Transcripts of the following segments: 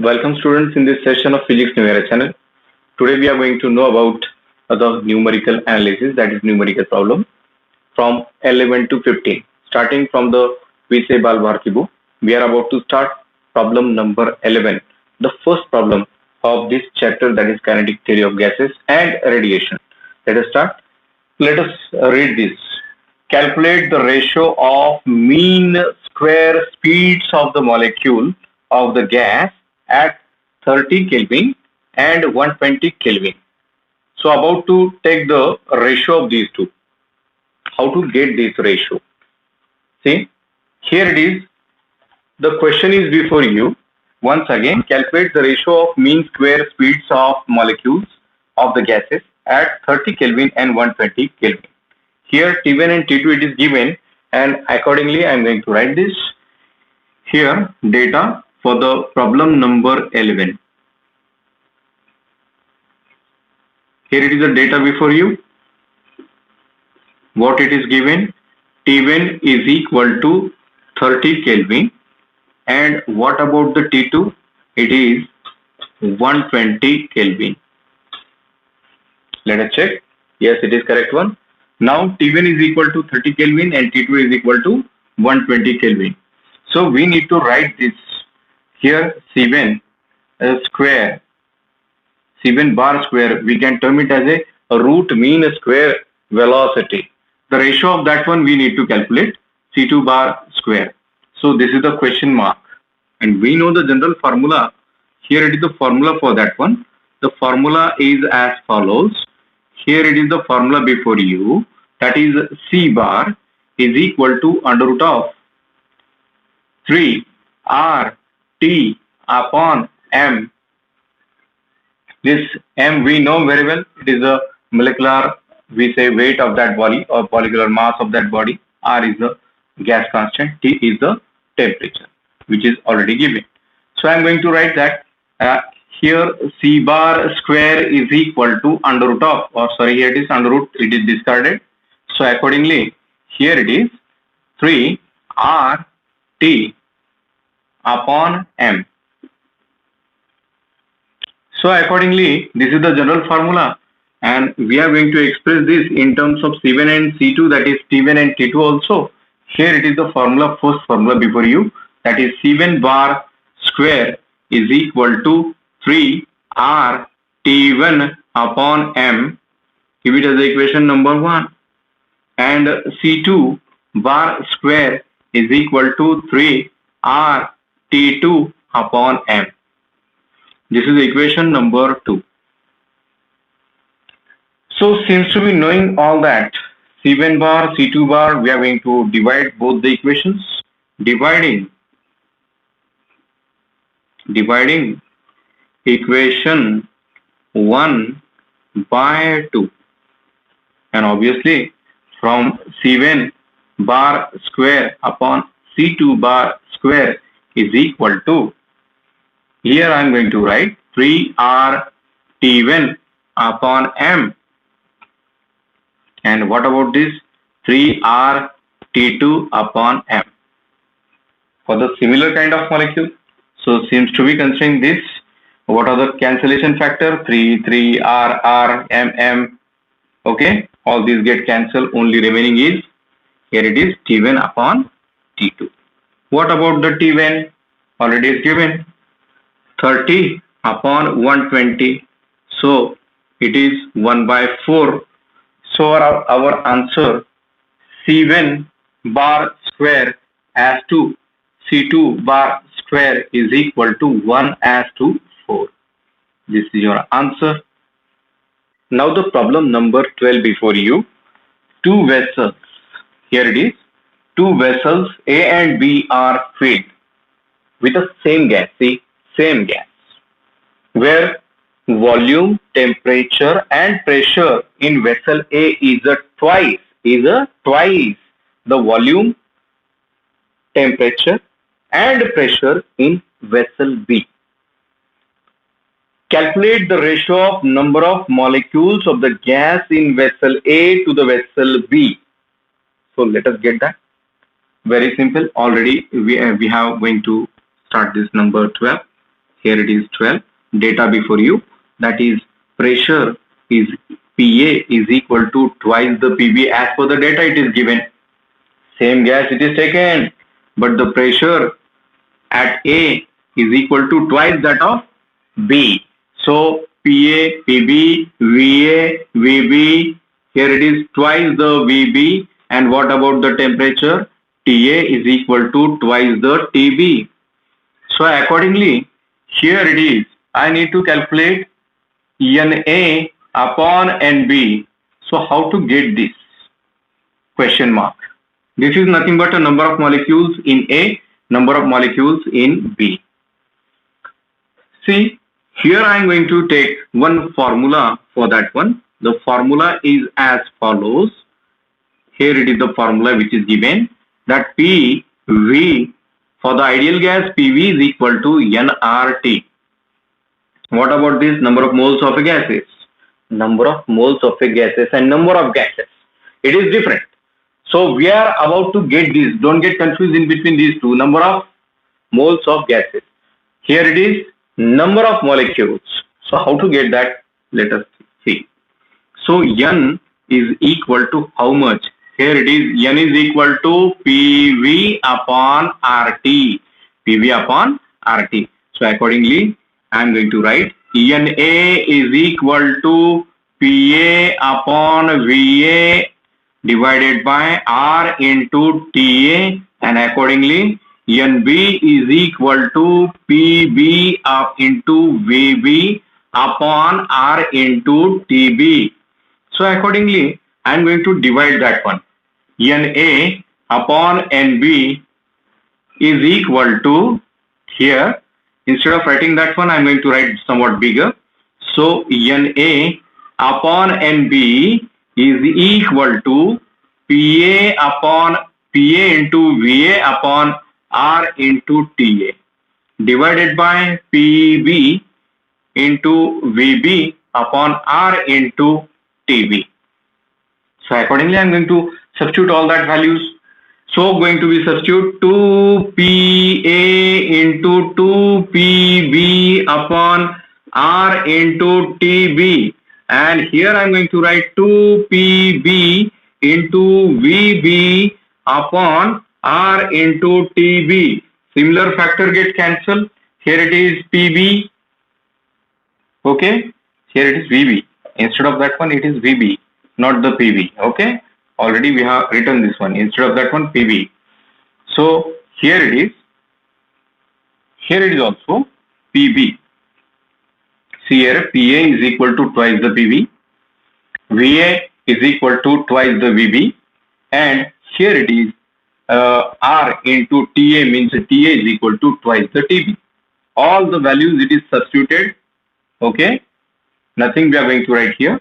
Welcome students in this session of Physics New Era channel. Today we are going to know about the numerical analysis, that is numerical problem from 11 to 15. Starting from the V.C. Balbharti book, we are about to start problem number 11. The first problem of this chapter, that is kinetic theory of gases and radiation. Let us start. Let us read this. Calculate the ratio of mean square speeds of the molecule of the gas at 30 Kelvin and 120 Kelvin. So about to take the ratio of these two. How to get this ratio? See, here it is. The question is before you. Once again, calculate the ratio of mean square speeds of molecules of the gases at 30 Kelvin and 120 Kelvin. Here T1 and T2 it is given, and accordingly I am going to write this. Here data for the problem number 11. Here it is the data before you. What it is given? T1 is equal to 30 Kelvin, and what about the T2? It is 120 Kelvin. Let us check. Yes, it is correct one. Now T1 is equal to 30 Kelvin and T2 is equal to 120 Kelvin. So we need to write this here. C1 square, C1 bar square, we can term it as a root mean square velocity. The ratio of that one we need to calculate, C2 bar square. So this is the question mark, and we know the general formula. Here it is the formula for that one. The formula is as follows. Here it is the formula before you, that is C bar is equal to under root of 3 R T upon M. This M we know very well. It is the molecular, we say, weight of that body or molecular mass of that body. R is the gas constant. T is the temperature, which is already given. So I am going to write that here C bar square is equal to under root of, or sorry, here it is under root, it is discarded. So accordingly, here it is 3 R T upon M. So accordingly, this is the general formula, and we are going to express this in terms of C1 and C2, that is T1 and T2 also. Here it is the formula, first formula before you, that is C1 bar square is equal to 3 R T1 upon M. Give it as the equation number 1. And C2 bar square is equal to 3 R T2 upon M. This is equation number 2. So since to be knowing all that, C1 bar, C2 bar, we are going to divide both the equations. Dividing equation 1 by 2. And obviously from C1 bar square upon C2 bar square is equal to, here I am going to write 3R T1 upon M. And what about this 3R T2 upon M? For the similar kind of molecule, so seems to be considering this. What are the cancellation factor? 3, R, M. Okay, all these get cancelled. Only remaining is, here it is T1 upon T2. What about the T1? Already is given 30 upon 120. So it is 1 by 4. So our answer C1 bar square as to C2 bar square is equal to 1 as to 4. This is your answer. Now the problem number 12 before you. Two vessels. Here it is. Two vessels A and B are filled with the same gas. See, same gas, where volume, temperature and pressure in vessel A is twice the volume, temperature and pressure in vessel B. Calculate the ratio of number of molecules of the gas in vessel A to the vessel B. So let us get that. Very simple. Already we have going to start this number 12. here it is 12. Data before you, that is pressure is PA is equal to twice the PB as per the data it is given. Same gas it is taken, but the pressure at A is equal to twice that of B. So PA, PB, VA, VB, here it is twice the VB, and what about the temperature? TA is equal to twice the TB. So accordingly, here it is, I need to calculate NA upon NB. So how to get this? Question mark. This is nothing but a number of molecules in A, number of molecules in B. See, here I am going to take one formula for that one. The formula is as follows. Here it is the formula which is given, that PV for the ideal gas PV is equal to nRT. What about this number of moles of a gases? Number of moles of a gases and number of gases. It is different. So we are about to get this. Don't get confused in between these two. Number of moles of gases. Here it is number of molecules. So how to get that? Let us see. So N is equal to how much? Here it is, N is equal to PV upon RT. PV upon RT. So accordingly, I am going to write NA is equal to PA upon VA divided by R into TA, and accordingly NB is equal to PB into VB upon R into TB. So accordingly, I am going to divide that one. NA upon NB is equal to, here, instead of writing that one, I am going to write somewhat bigger. So NA upon NB is equal to PA into VA upon R into TA divided by PB into VB upon R into TB. So accordingly, I am going to substitute all that values. So going to be substitute 2PA into 2PB upon R into TB, and here I am going to write 2PB into VB upon R into TB. Similar factor get cancelled. Here it is PB. Okay. Here it is VB. Instead of that one, it is VB, not the PB. Okay. Already we have written this one. Instead of that one, PB. So here it is. Here it is also PB. See here, PA is equal to twice the PB. VA is equal to twice the VB. And here it is R into TA, means TA is equal to twice the TB. All the values it is substituted. Okay. Nothing we are going to write here.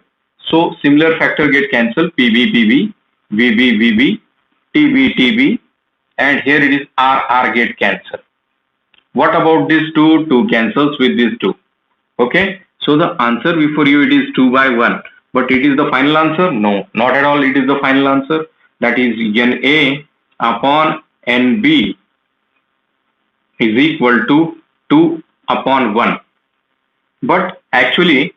So similar factor get cancelled. PB, PB, VB, VB, TB, TB, and here it is R get cancelled. What about this 2? 2 cancels with this 2. Okay. So the answer before you, it is 2 by 1. But it is the final answer? No, not at all. It is the final answer. That is NA upon NB is equal to 2 upon 1. But actually,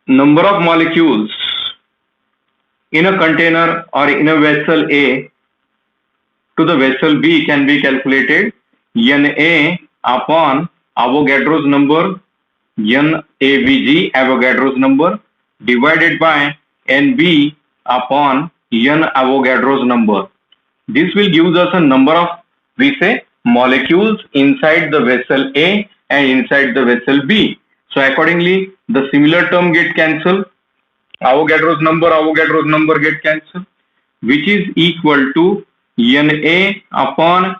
number of molecules in a container or in a vessel A to the vessel B can be calculated NA upon Avogadro's number, NAVG Avogadro's number, divided by NB upon N Avogadro's number. This will give us a number of, we say, molecules inside the vessel A and inside the vessel B. So accordingly, the similar term get cancelled. Avogadro's number get cancelled, which is equal to NA upon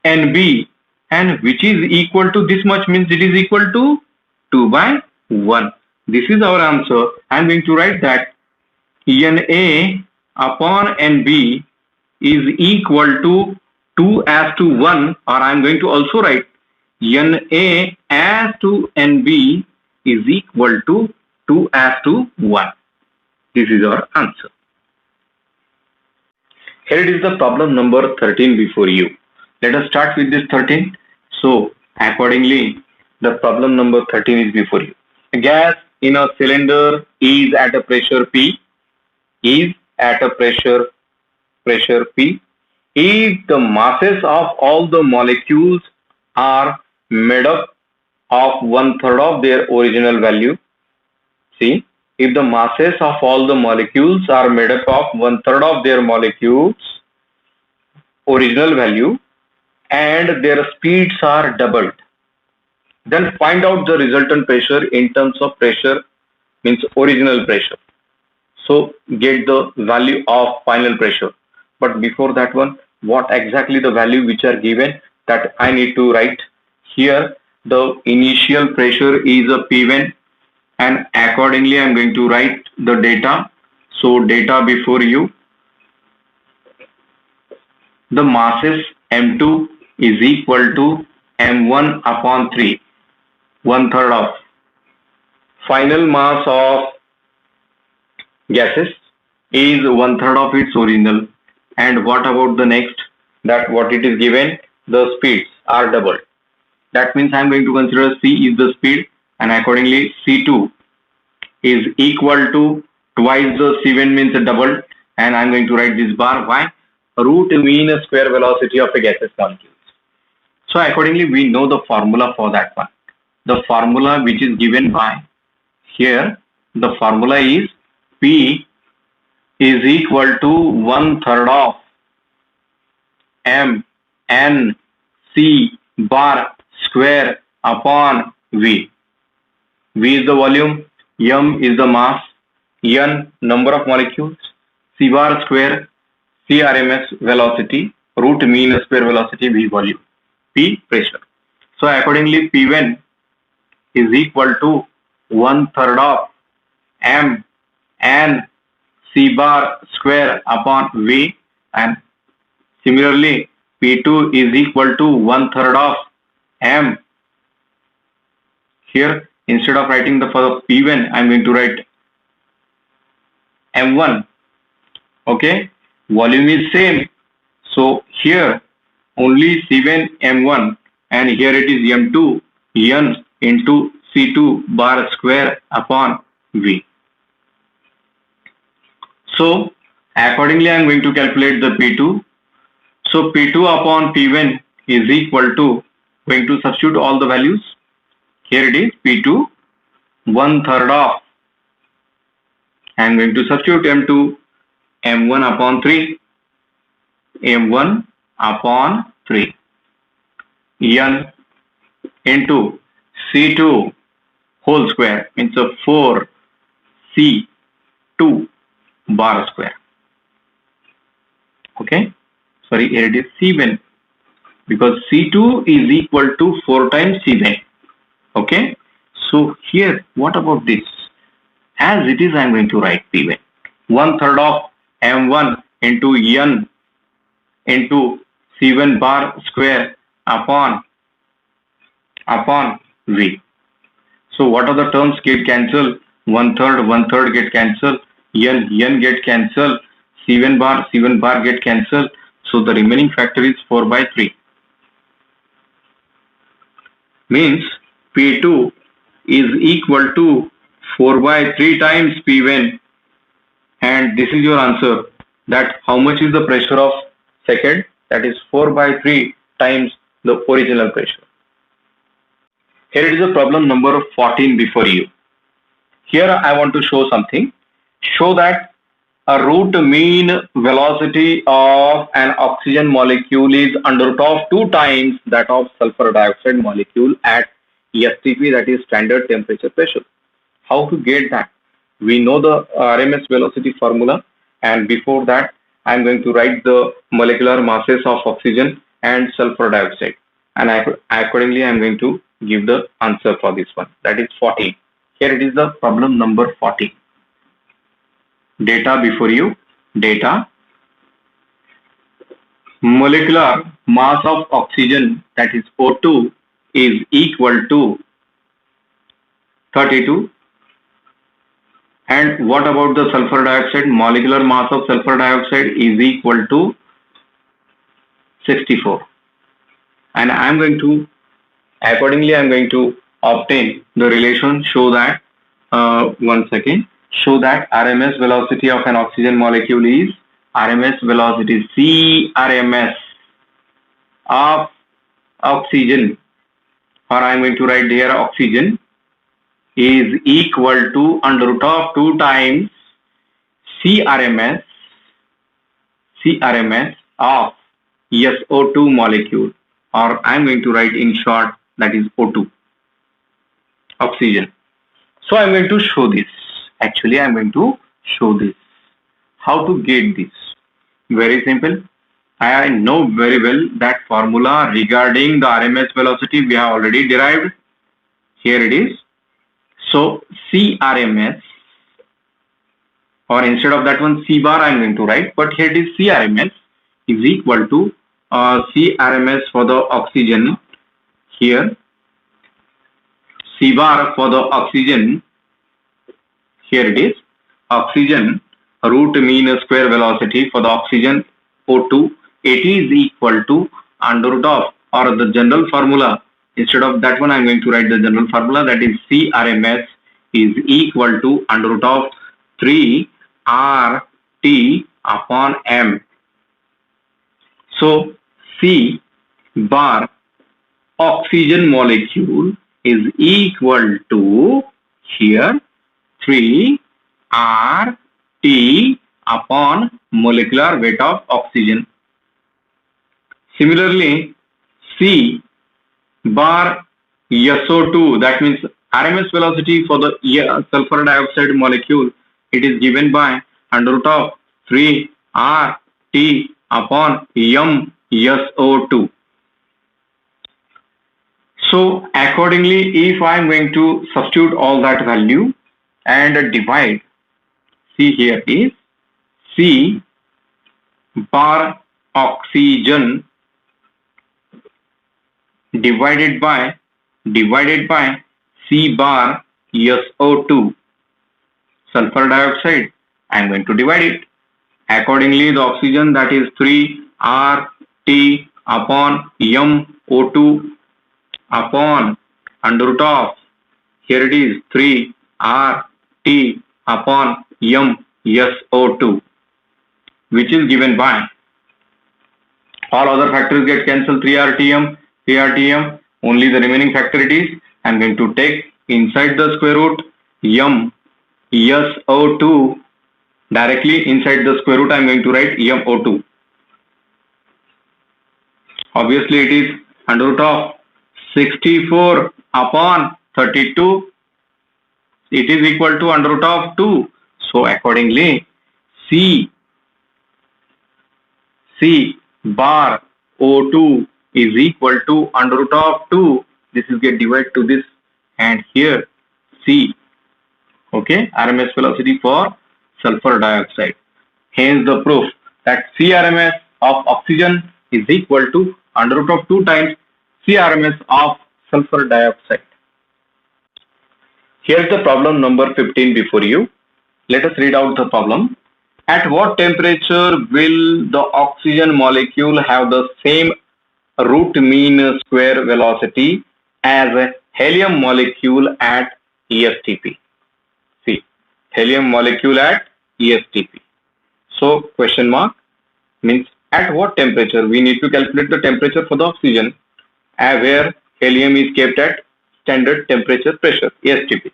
NB, and which is equal to this much, means it is equal to 2 by 1. This is our answer. I am going to write that NA upon NB is equal to 2 as to 1, or I am going to also write NA as to NB is equal to 2 as to 1. This is our answer. Here it is the problem number 13 before you. Let us start with this 13. So accordingly, The problem number 13 is before you. A gas in a cylinder is at a pressure P, is at a pressure P. If the masses of all the molecules are made up of one third of their original value, see, if the masses of all the molecules are made up of one third of their molecules original value and their speeds are doubled, then find out the resultant pressure in terms of pressure, means original pressure. So get the value of final pressure. But before that one, what exactly the value which are given, that I need to write here. The initial pressure is a P1, and accordingly I'm going to write the data. So data before you, the masses M2 is equal to M1 upon 3, one third of final mass of gases is one third of its original. And what about the next, that what it is given, the speeds are doubled. That means I'm going to consider C is the speed, and accordingly C2 is equal to twice the C1 means double, and I'm going to write this bar. Why? Root mean square velocity of a gaseous molecule. So accordingly we know the formula for that one. The formula which is given by here, the formula is P is equal to one third of M N C bar square upon V. V is the volume, M is the mass, N number of molecules, C bar square, C RMS velocity, root mean square velocity, V volume, P pressure. So accordingly P1 is equal to one third of M N C bar square upon V, and similarly P2 is equal to one third of M. Here instead of writing the for P1, I am going to write M1. Okay, volume is same, so here only C1 M1, and here it is M2 N into C2 bar square upon V. So accordingly I am going to calculate the P2. So P2 upon P1 is equal to, going to substitute all the values. Here it is P2 one third of, I am going to substitute M2 M1 upon 3, M1 upon 3, N into C2 whole square, means a 4 C2 bar square. Okay, sorry, here it is C1, because C2 is equal to 4 times C1. Okay, so here what about this? As it is I am going to write P1 one third of M1 into N into C1 bar square upon V. So what are the terms get cancelled? One third get cancelled, N get cancelled, C1 bar get cancelled. So the remaining factor is 4 by 3. Means P2 is equal to 4 by 3 times P1, and this is your answer, that how much is the pressure of second, that is 4 by 3 times the original pressure. Here it is a problem number 14 before you. Here I want to show something. Show that a root mean velocity of an oxygen molecule is under root of 2 times that of sulfur dioxide molecule at STP, that is standard temperature pressure. How to get that? We know the RMS velocity formula, and before that I am going to write the molecular masses of oxygen and sulfur dioxide, and accordingly I am going to give the answer for this one, that is 14. Here it is the problem number 14. Data before you, data, molecular mass of oxygen, that is O2, is equal to 32. And what about the sulfur dioxide? Molecular mass of sulfur dioxide is equal to 64. And I am going to, accordingly I am going to obtain the relation. Show that one second. Show that RMS velocity of an oxygen molecule is RMS velocity CRMS of oxygen, or I am going to write here oxygen, is equal to under root of 2 times CRMS of SO2 molecule, or I am going to write in short, that is O2, oxygen. So I am going to show this. Actually, I am going to show this. How to get this? Very simple. I know very well that formula regarding the RMS velocity we have already derived. Here it is. So CRMS, or instead of that one C bar I am going to write, but here it is CRMS is equal to CRMS for the oxygen. Here C bar for the oxygen, here it is oxygen root mean square velocity for the oxygen O2, it is equal to under root of, or the general formula, instead of that one I am going to write the general formula, that is CRMS is equal to under root of 3 RT upon M. So C bar oxygen molecule is equal to here 3 RT upon molecular weight of oxygen. Similarly, C bar SO2, that means RMS velocity for the sulfur dioxide molecule, it is given by under root of 3 RT upon M SO2. So accordingly, if I am going to substitute all that value and divide, see here is C bar oxygen divided by C bar SO2 sulfur dioxide. I am going to divide it. Accordingly, the oxygen, that is 3 RT upon MO2 upon under root of, here it is 3 RT upon MSO2, which is given by, all other factors get cancelled, 3 RTM, only the remaining factor it is, I am going to take inside the square root MSO2, directly inside the square root I am going to write MO2. Obviously it is under root of 64 upon 32, it is equal to under root of 2. So accordingly, C bar O2 is equal to under root of 2. This is get divided to this, and here C, okay, RMS velocity for sulfur dioxide. Hence the proof that CRMS of oxygen is equal to under root of 2 times CRMS of sulfur dioxide. Here's the problem number 15 before you. Let us read out the problem. At what temperature will the oxygen molecule have the same root mean square velocity as a helium molecule at ESTP? See, helium molecule at ESTP. So question mark means at what temperature? We need to calculate the temperature for the oxygen where helium is kept at standard temperature pressure, ESTP.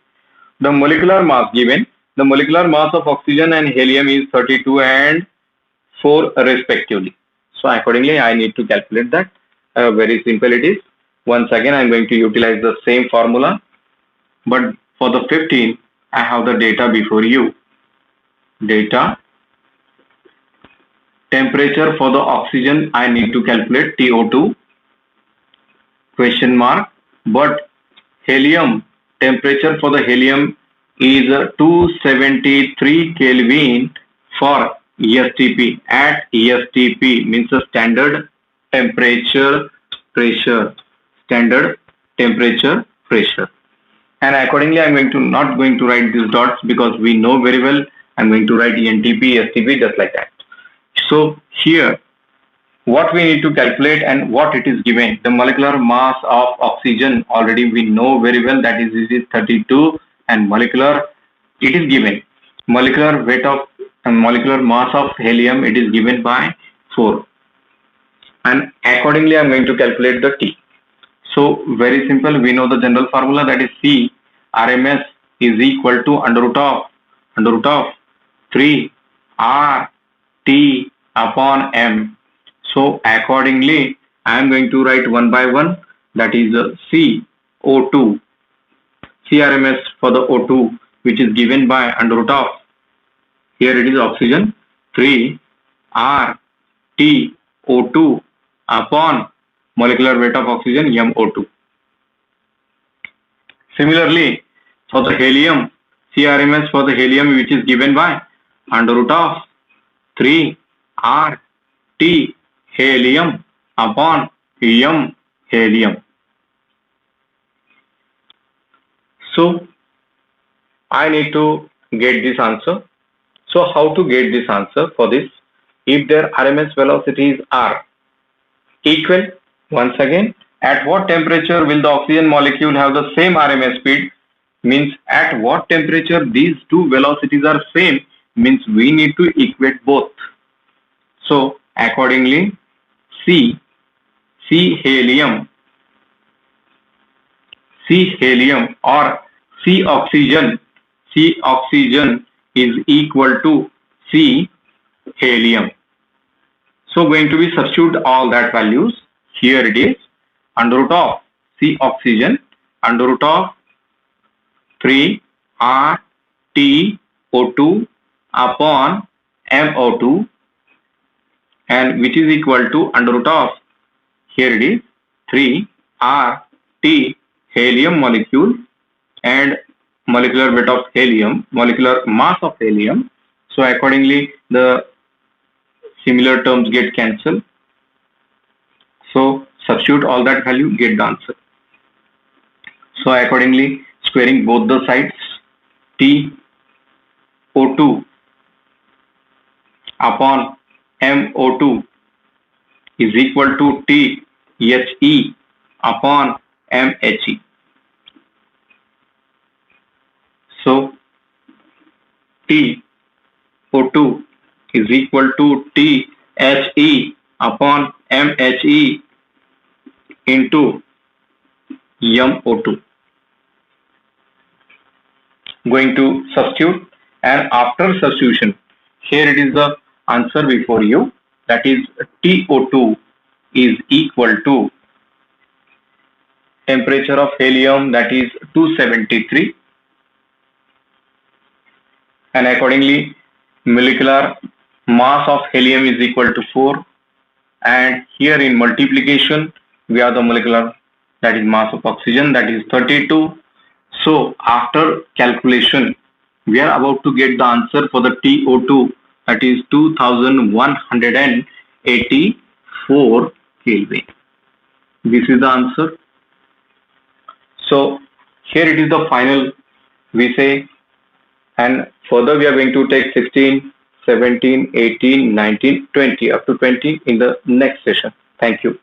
The molecular mass given, the molecular mass of oxygen and helium is 32 and 4 respectively. So accordingly I need to calculate that. Very simple it is. Once again I am going to utilize the same formula, but for the 15 I have the data before you. Data, temperature for the oxygen I need to calculate TO2, question mark, but helium, temperature for the helium is 273 Kelvin for ESTP. At ESTP means a standard temperature pressure, standard temperature pressure. And accordingly I am not going to write these dots because we know very well I am going to write ENTP, STP just like that. So here what we need to calculate and what it is given. The molecular mass of oxygen already we know very well, that is it is 32, and molecular it is given. Molecular weight of molecular mass of helium it is given by 4, and accordingly I'm going to calculate the T. So very simple, we know the general formula, that is C RMS is equal to under root of 3 R T upon M. So accordingly I am going to write one by one, that is CO2, CRMS for the O2, which is given by under root of, here it is oxygen, 3 R T O2 upon molecular weight of oxygen MO2. Similarly, for the helium, CRMS for the helium, which is given by under root of 3 R T helium upon M helium. So I need to get this answer. So how to get this answer for this? If their RMS velocities are equal, once again, at what temperature will the oxygen molecule have the same RMS speed? Means at what temperature these two velocities are same, means we need to equate both. So accordingly, C helium or C oxygen is equal to C helium. So going to be substitute all that values. Here it is under root of C oxygen under root of 3 R T O2 upon MO2, and which is equal to under root of, here it is 3 R T helium molecule and molecular weight of helium, molecular mass of helium. So accordingly the similar terms get cancelled. So substitute all that value, get the answer. So accordingly, squaring both the sides, T O2 upon MO2 is equal to T He upon MHE. So T O2 is equal to THE upon MHE into MO2. Going to substitute, and after substitution, here it is the answer before you, that is TO2 is equal to temperature of helium, that is 273, and accordingly molecular mass of helium is equal to 4, and here in multiplication we have the molecular, that is mass of oxygen, that is 32. So after calculation we are about to get the answer for the TO2, that is 2184 Kelvin. This is the answer. So here it is the final, we say, and further we are going to take 16, 17, 18, 19, 20, up to 20 in the next session. Thank you.